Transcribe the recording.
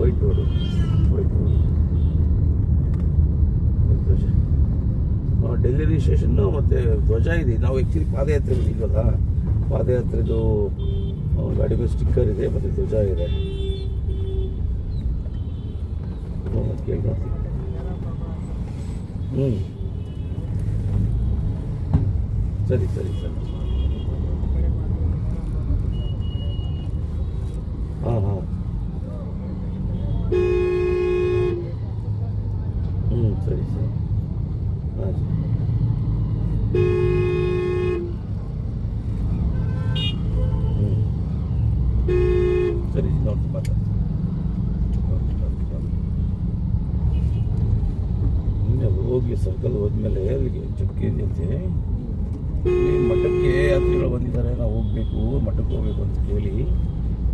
White road Delhi registration ಮತ್ತು ಧ್ವಜ ಇದೆ. ನಾವು ಆ್ಯಕ್ಚುಲಿ ಪಾದಯಾತ್ರೆ ಬಂದಿಲ್ವಲ್ಲ, ಪಾದಯಾತ್ರೆದು ಗಾಡಿ ಮೇಲೆ ಸ್ಟಿಕ್ಕರ್ ಇದೆ ಮತ್ತು ಧ್ವಜ ಇದೆ. ಕೇಳಿ ನೋಡ್ತೀವಿ. ಸರಿ ಸರಿ ಸರಿ. ಹಾಂ ಹಾಂ ಸರಿ ಸರಿ. ಹಾಂ ಸರಿ ನೋಡಿ ಮಾತಾಡ್ತೀನಿ. ಹೋಗಿ ಸರ್ಕಲ್ ಹೋದ್ಮೇಲೆ ಅಲ್ಲಿಗೆ ಚುಕ್ಕಿ ನಿಂತೆ ಮಠಕ್ಕೆ ಯಾತ್ರಿಗಳು ಬಂದಿದ್ದಾರೆ, ನಾವು ಹೋಗ್ಬೇಕು, ಮಠಕ್ಕೆ ಹೋಗ್ಬೇಕು ಅಂತ ಕೇಳಿ